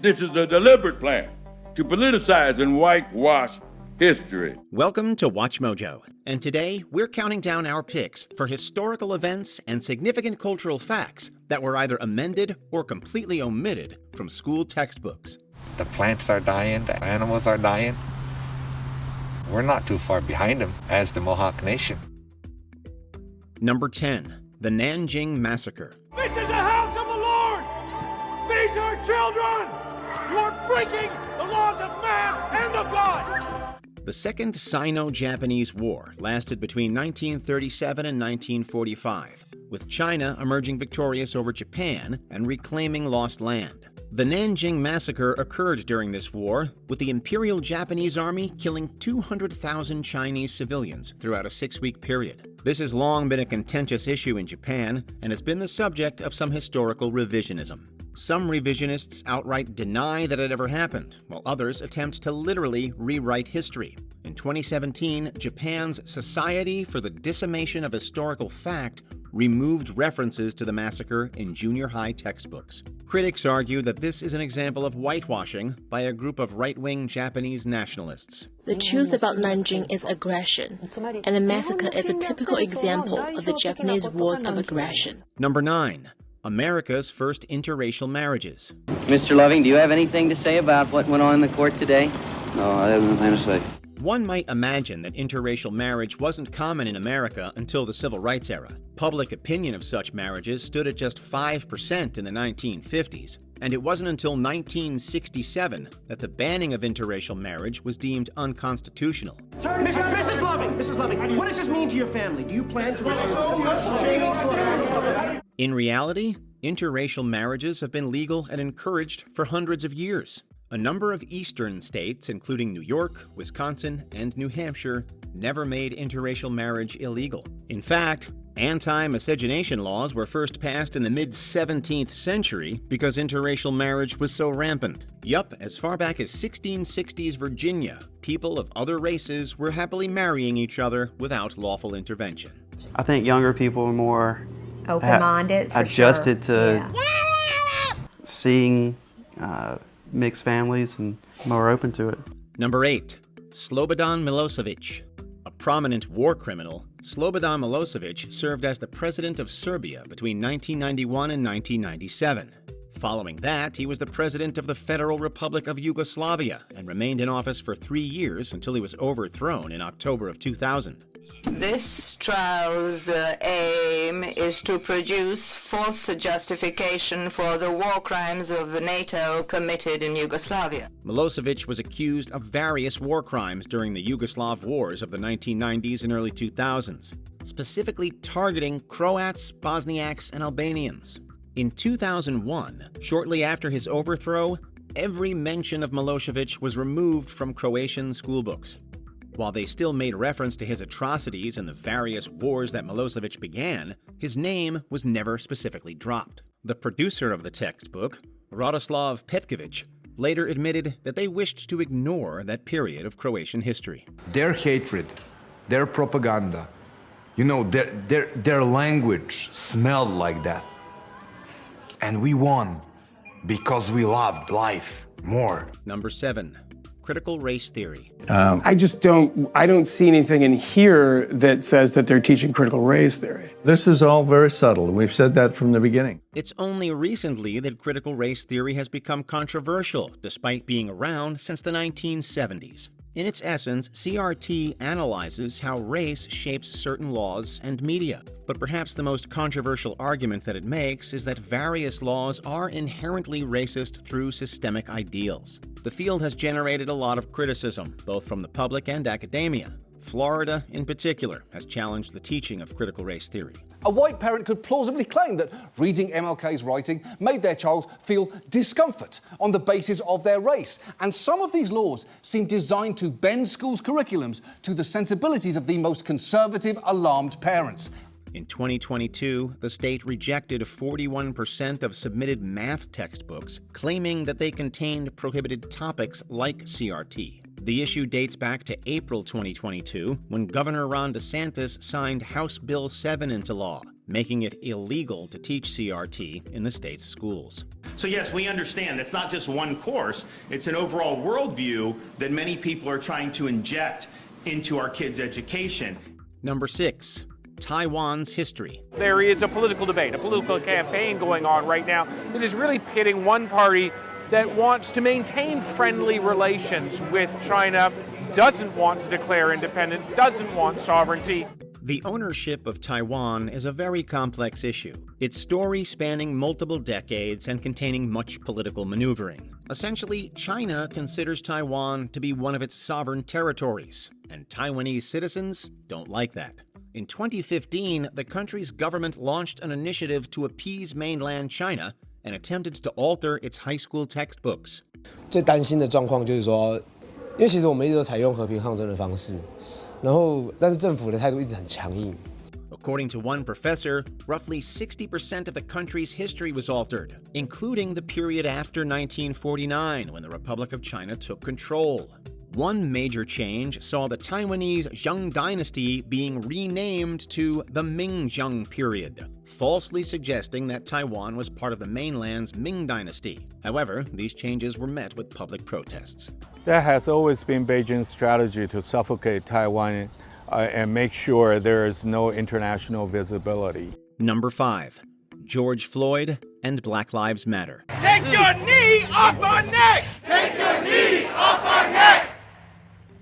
This is a deliberate plan to politicize and whitewash history. Welcome to WatchMojo, and today we're counting down our picks for historical events and significant cultural facts that were either amended or completely omitted from school textbooks. The plants are dying, the animals are dying. We're not too far behind them as the Mohawk Nation. Number 10. The Nanjing Massacre. This is the house of the Lord! These are children! You are breaking the laws of man and of God! The Second Sino-Japanese War lasted between 1937 and 1945, with China emerging victorious over Japan and reclaiming lost land. The Nanjing Massacre occurred during this war, with the Imperial Japanese Army killing 200,000 Chinese civilians throughout a 6-week period. This has long been a contentious issue in Japan and has been the subject of some historical revisionism. Some revisionists outright deny that it ever happened, while others attempt to literally rewrite history. In 2017, Japan's Society for the Dissemination of Historical Fact removed references to the massacre in junior high textbooks. Critics argue that this is an example of whitewashing by a group of right-wing Japanese nationalists. The truth about Nanjing is aggression, and the massacre is a typical example of the Japanese wars of aggression. Number 9. America's first interracial marriages. Mr. Loving, do you have anything to say about what went on in the court today? No, I have nothing to say. One might imagine that interracial marriage wasn't common in America until the Civil Rights era. Public opinion of such marriages stood at just 5% in the 1950s, and it wasn't until 1967 that the banning of interracial marriage was deemed unconstitutional. Mrs. Loving, what does this mean to your family? Do you plan to In reality, interracial marriages have been legal and encouraged for hundreds of years. A number of eastern states, including New York, Wisconsin, and New Hampshire, never made interracial marriage illegal. In fact, anti-miscegenation laws were first passed in the mid-17th century because interracial marriage was so rampant. Yup, as far back as 1660s Virginia, people of other races were happily marrying each other without lawful intervention. I think younger people are more open-minded, adjusted to seeing mixed families and more open to it. Number 8. Slobodan Mosovich. A prominent war criminal, Slobodan Mosovich served as the president of Serbia between 1991 and 1997. Following that, he was the president of the Federal Republic of Yugoslavia and remained in office for 3 years until he was overthrown in October of 2000. This trial's aim is to produce false justification for the war crimes of NATO committed in Yugoslavia. Milosevic was accused of various war crimes during the Yugoslav wars of the 1990s and early 2000s, specifically targeting Croats, Bosniaks, and Albanians. In 2001, shortly after his overthrow, every mention of Milosevic was removed from Croatian schoolbooks. While they still made reference to his atrocities and the various wars that Milosevic began, his name was never specifically dropped. The producer of the textbook, Radoslav Petkovic, later admitted that they wished to ignore that period of Croatian history. Their hatred, their propaganda, their language smelled like that. And we won because we loved life more. Number 7. Critical race theory. I don't see anything in here that says that they're teaching critical race theory. This is all very subtle. We've said that from the beginning. It's only recently that critical race theory has become controversial, despite being around since the 1970s. In its essence, CRT analyzes how race shapes certain laws and media. But perhaps the most controversial argument that it makes is that various laws are inherently racist through systemic ideals. The field has generated a lot of criticism, both from the public and academia. Florida, in particular, has challenged the teaching of critical race theory. A white parent could plausibly claim that reading MLK's writing made their child feel discomfort on the basis of their race. And some of these laws seem designed to bend schools' curriculums to the sensibilities of the most conservative, alarmed parents. In 2022, the state rejected 41% of submitted math textbooks, claiming that they contained prohibited topics like CRT. The issue dates back to April 2022, when Governor Ron DeSantis signed House Bill 7 into law, making it illegal to teach CRT in the state's schools. So yes, we understand that's not just one course, it's an overall worldview that many people are trying to inject into our kids' education. Number 6, Taiwan's history. There is a political debate, a political campaign going on right now that is really pitting one party that wants to maintain friendly relations with China, doesn't want to declare independence, doesn't want sovereignty. The ownership of Taiwan is a very complex issue, its story spanning multiple decades and containing much political maneuvering. Essentially, China considers Taiwan to be one of its sovereign territories, and Taiwanese citizens don't like that. In 2015, the country's government launched an initiative to appease mainland China and attempted to alter its high school textbooks. 最担心的状况就是说，因为其实我们一直都采用和平抗争的方式，但是政府的态度一直很强硬。 According to one professor, roughly 60% of the country's history was altered, including the period after 1949, when the Republic of China took control. One major change saw the Taiwanese Zheng dynasty being renamed to the Ming-Zheng period, falsely suggesting that Taiwan was part of the mainland's Ming dynasty. However, these changes were met with public protests. That has always been Beijing's strategy to suffocate Taiwan and make sure there is no international visibility. Number 5, George Floyd and Black Lives Matter. Take your knee off our necks! Take your knees off our necks!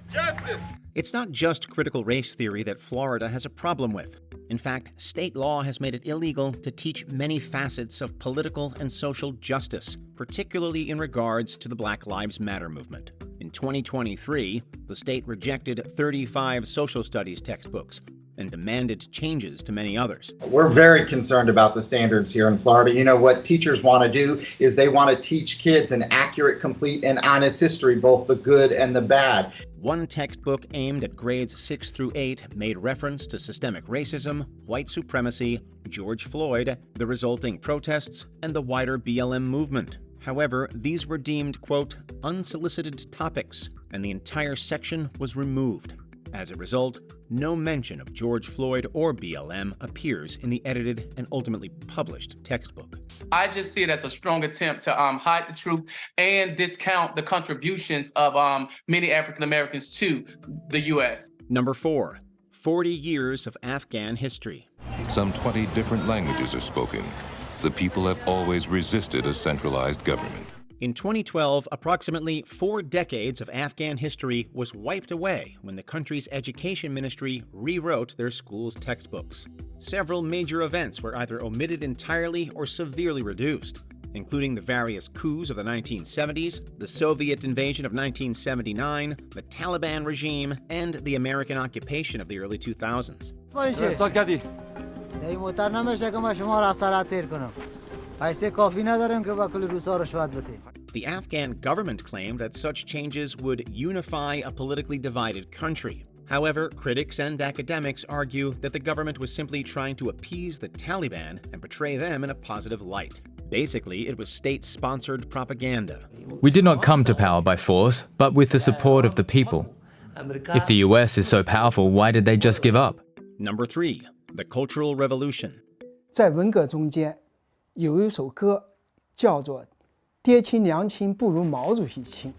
Justice! It's not just critical race theory that Florida has a problem with. In fact, state law has made it illegal to teach many facets of political and social justice, particularly in regards to the Black Lives Matter movement. In 2023, the state rejected 35 social studies textbooks and demanded changes to many others. We're very concerned about the standards here in Florida. You know, what teachers want to do is they want to teach kids an accurate, complete, and honest history, both the good and the bad. One textbook aimed at grades 6 through 8 made reference to systemic racism, white supremacy, George Floyd, the resulting protests, and the wider BLM movement. However, these were deemed, quote, unsolicited topics, and the entire section was removed. As a result, no mention of George Floyd or BLM appears in the edited and ultimately published textbook. I just see it as a strong attempt to hide the truth and discount the contributions of many African Americans to the U.S. Number 4, 40 years of Afghan history. Some 20 different languages are spoken. The people have always resisted a centralized government. In 2012, approximately 4 decades of Afghan history was wiped away when the country's education ministry rewrote their schools' textbooks. Several major events were either omitted entirely or severely reduced, including the various coups of the 1970s, the Soviet invasion of 1979, the Taliban regime, and the American occupation of the early 2000s. The Afghan government claimed that such changes would unify a politically divided country. However, critics and academics argue that the government was simply trying to appease the Taliban and portray them in a positive light. Basically, it was state-sponsored propaganda. We did not come to power by force, but with the support of the people. If the US is so powerful, why did they just give up? Number 3, the Cultural Revolution. 在文革中间，有一首歌叫做《爹亲娘亲不如毛主席亲》。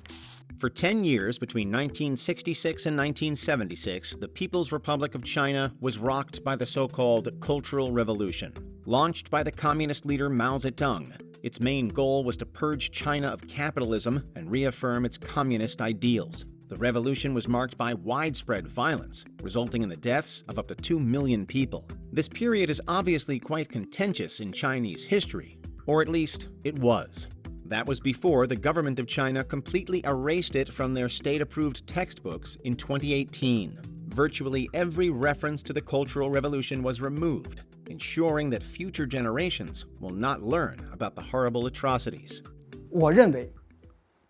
For 10 years, between 1966 and 1976, the People's Republic of China was rocked by the so-called Cultural Revolution. Launched by the communist leader Mao Zedong, its main goal was to purge China of capitalism and reaffirm its communist ideals. The revolution was marked by widespread violence, resulting in the deaths of up to 2 million people. This period is obviously quite contentious in Chinese history, or at least it was. That was before the government of China completely erased it from their state-approved textbooks in 2018. Virtually every reference to the Cultural Revolution was removed, ensuring that future generations will not learn about the horrible atrocities. 我认为，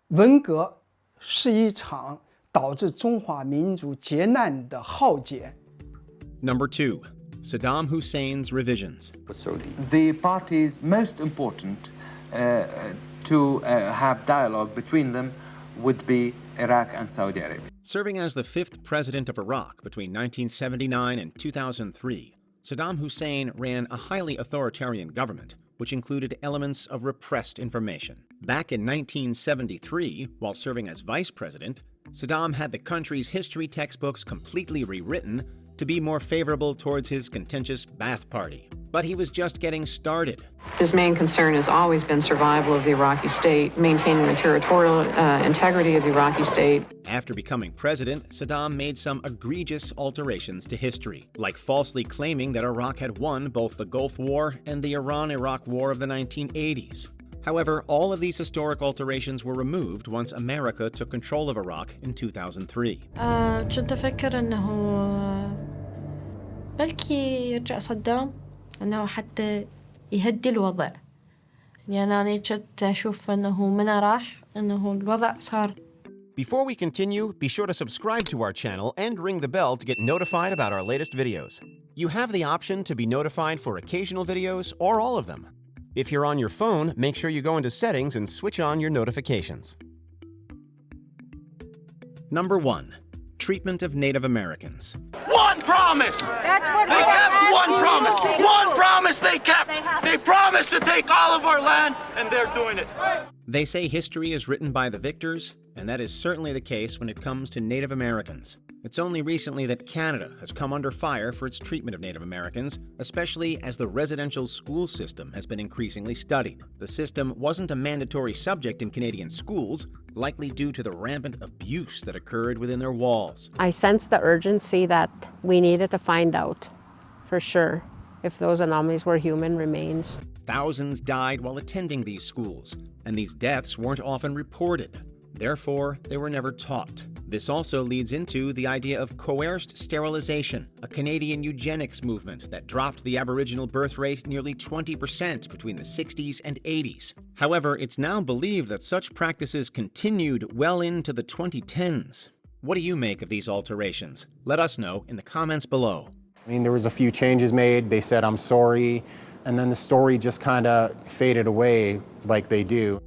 文革是一场导致中华民族劫难的浩劫。 Number 2, Saddam Hussein's revisions. The parties most important to have dialogue between them would be Iraq and Saudi Arabia. Serving as the 5th president of Iraq between 1979 and 2003, Saddam Hussein ran a highly authoritarian government, which included elements of repressed information. Back in 1973, while serving as vice president, Saddam had the country's history textbooks completely rewritten to be more favorable towards his contentious Ba'ath Party. But he was just getting started. His main concern has always been survival of the Iraqi state, maintaining the territorial integrity of the Iraqi state. After becoming president, Saddam made some egregious alterations to history, like falsely claiming that Iraq had won both the Gulf War and the Iran-Iraq War of the 1980s. However, all of these historic alterations were removed once America took control of Iraq in 2003. كنت أفكر أنه بلكي يرجع صدام أنه حتى يهدي الوضع. يعني أنا كنت أشوف أنه من راح أنه الوضع صار. Before we continue, be sure to subscribe to our channel and ring the bell to get notified about our latest videos. You have the option to be notified for occasional videos or all of them. If you're on your phone, make sure you go into Settings and switch on your notifications. Number 1. Treatment of Native Americans. One promise! That's what they kept one promise! One promise they kept! They promised to take all of our land, and they're doing it. They say history is written by the victors, and that is certainly the case when it comes to Native Americans. It's only recently that Canada has come under fire for its treatment of Native Americans, especially as the residential school system has been increasingly studied. The system wasn't a mandatory subject in Canadian schools, likely due to the rampant abuse that occurred within their walls. I sensed the urgency that we needed to find out, for sure, if those anomalies were human remains. Thousands died while attending these schools, and these deaths weren't often reported. Therefore, they were never taught. This also leads into the idea of coerced sterilization, a Canadian eugenics movement that dropped the Aboriginal birth rate nearly 20% between the 60s and 80s. However, it's now believed that such practices continued well into the 2010s. What do you make of these alterations? Let us know in the comments below. I mean, there was a few changes made. They said, "I'm sorry," and then the story just kind of faded away like they do.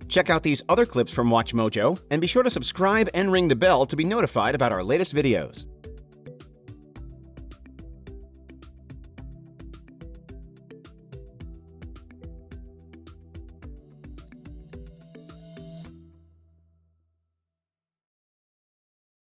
Check out these other clips from WatchMojo, and be sure to subscribe and ring the bell to be notified about our latest videos.